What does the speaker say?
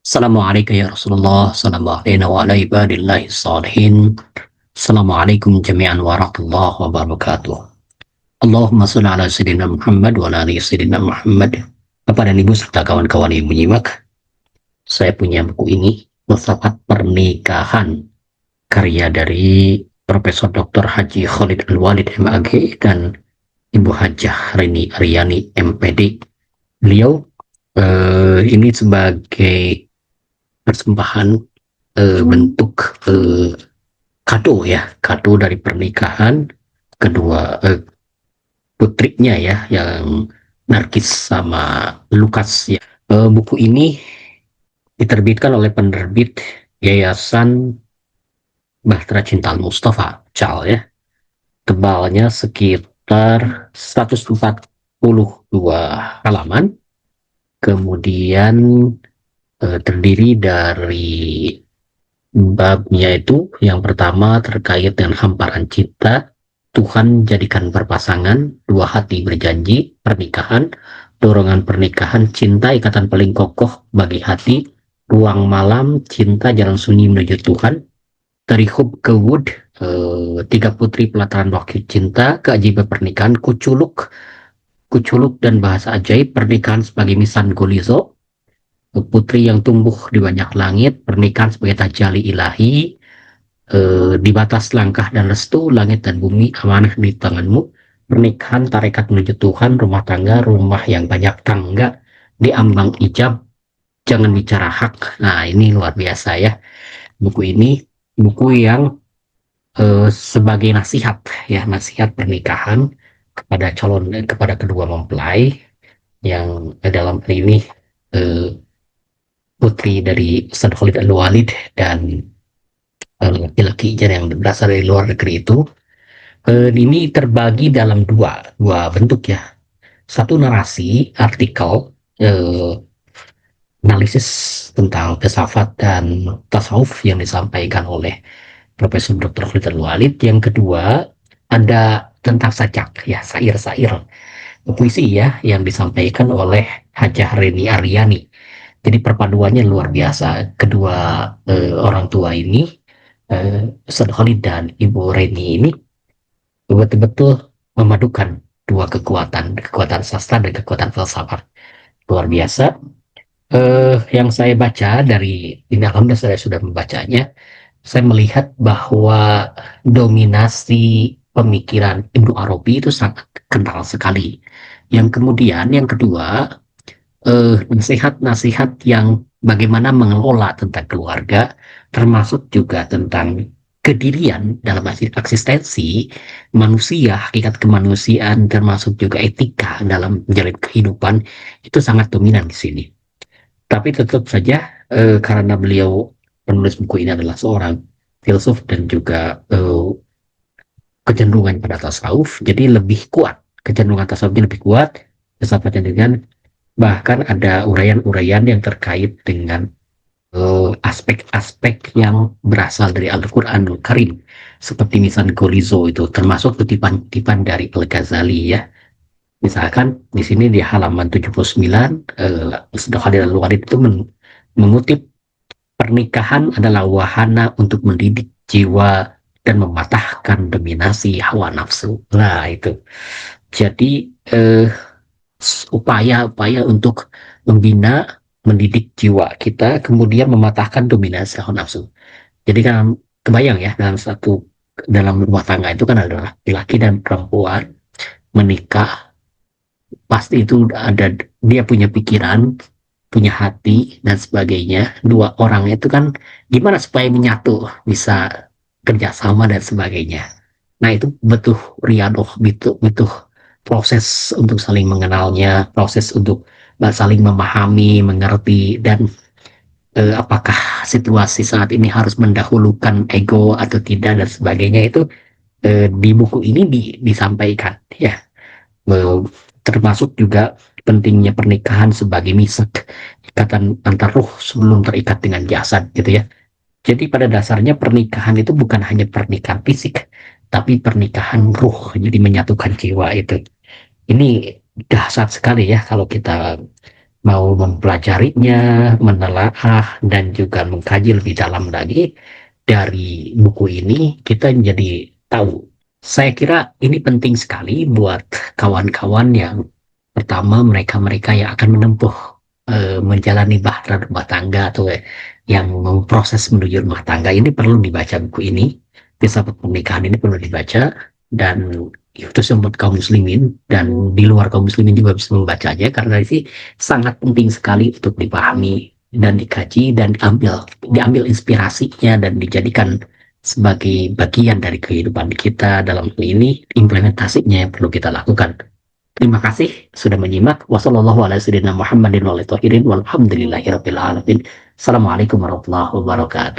Assalamualaikum ya Rasulullah. Assalamualaikum wa ala ibadillahi salihin. Assalamualaikum jami'an warahmatullahi wabarakatuh. Allahumma salli ala Sayyidina Muhammad wa ala ali Sayyidina Muhammad. Bapak dan Ibu serta kawan-kawan yang menyimak, saya punya buku ini, Filsafat Pernikahan, karya dari Profesor Dr. Haji Khalid Al-Walid MAG dan Ibu Hajah Rini Aryani MPD. Beliau ini sebagai persembahan bentuk kado ya, kado dari pernikahan kedua putrinya ya, yang Narkis sama Lukas ya. Buku ini diterbitkan oleh penerbit Yayasan Bahtera Cinta Mustafa Cal ya. Tebalnya sekitar 142 halaman. Kemudian terdiri dari babnya itu yang pertama terkait dengan hamparan cinta, Tuhan jadikan berpasangan, dua hati berjanji, pernikahan, dorongan pernikahan, cinta ikatan paling kokoh bagi hati, ruang malam, cinta jalan sunyi menuju Tuhan, dari hub ke wood, tiga putri pelataran wakil cinta, keajaiban pernikahan, kuculuk dan bahasa ajaib, pernikahan sebagai misan golizo, putri yang tumbuh di banyak langit, pernikahan sebagai tajalli ilahi, di batas langkah dan restu, langit dan bumi amanah di tanganmu, pernikahan tarekat menuju Tuhan, rumah tangga, rumah yang banyak tangga, di ambang ijab, jangan bicara hak. Nah, ini luar biasa ya. Buku ini buku yang sebagai nasihat ya, nasihat pernikahan kepada kedua mempelai yang dalam ini putri dari Ustadz Khalid Al-Walid dan laki-laki yang berasal dari luar negeri itu. Ini terbagi dalam dua bentuk ya. Satu narasi artikel analisis tentang filsafat dan tasawuf yang disampaikan oleh Profesor Dr. Khalid Al-Walid. Yang kedua ada tentang sajak ya, sair-sair puisi ya, yang disampaikan oleh Hajah Reni Aryani. Jadi perpaduannya luar biasa. Kedua orang tua ini, Ustadz Khalid dan Ibu Reni ini betul-betul memadukan dua kekuatan sastra dan kekuatan filsafat. Luar biasa. Yang saya baca dari ini, alhamdulillah saya sudah membacanya, saya melihat bahwa dominasi pemikiran Ibnu Arabi itu sangat kental sekali. Yang kemudian, yang kedua, nasihat-nasihat yang bagaimana mengelola tentang keluarga, termasuk juga tentang kedirian dalam eksistensi manusia, hakikat kemanusiaan, termasuk juga etika dalam menjalin kehidupan, itu sangat dominan di sini. Tapi tetap saja karena beliau penulis buku ini adalah seorang filsuf dan juga kecenderungan pada tasawuf, jadi lebih kuat, kecenderungan tasawufnya lebih kuat, filsafatnya dengan bahkan ada uraian-uraian yang terkait dengan aspek-aspek yang berasal dari Al-Quranul Karim, seperti misalnya Golizo itu termasuk kutipan-kutipan dari Al-Ghazali ya. Misalkan di sini di halaman 79, Ustadz Khalid Al-Walid itu mengutip, pernikahan adalah wahana untuk mendidik jiwa dan mematahkan dominasi hawa nafsu. Nah itu. Jadi upaya-upaya untuk membina, mendidik jiwa kita, kemudian mematahkan dominasi hawa nafsu. Jadi kan kebayang ya, dalam rumah tangga itu kan ada laki-laki dan perempuan menikah, pasti itu ada, dia punya pikiran, punya hati dan sebagainya. Dua orang itu kan gimana supaya menyatu, bisa kerjasama dan sebagainya. Nah itu butuh riadoh, butuh proses untuk saling mengenalnya, proses untuk saling memahami, mengerti, dan apakah situasi saat ini harus mendahulukan ego atau tidak dan sebagainya, itu di buku ini disampaikan ya. Termasuk juga pentingnya pernikahan sebagai misak, ikatan antar ruh sebelum terikat dengan jasad gitu ya. Jadi pada dasarnya pernikahan itu bukan hanya pernikahan fisik, tapi pernikahan ruh, jadi menyatukan jiwa itu. Ini dahsyat sekali ya kalau kita mau mempelajarinya, menelaah, dan juga mengkaji lebih dalam lagi dari buku ini, kita jadi tahu. Saya kira ini penting sekali buat kawan-kawan yang pertama mereka-mereka yang akan menempuh menjalani bahtera rumah tangga atau yang memproses menuju rumah tangga ini perlu dibaca buku ini. Filsafat pernikahan ini perlu dibaca dan itu buat kaum muslimin dan di luar kaum muslimin juga bisa membacanya karena ini sangat penting sekali untuk dipahami dan dikaji dan diambil inspirasinya dan dijadikan sebagai bagian dari kehidupan kita dalam hal ini implementasinya yang perlu kita lakukan. Terima kasih sudah menyimak. Wassalamualaikum warahmatullahi wabarakatuh. Assalamualaikum warahmatullahi wabarakatuh.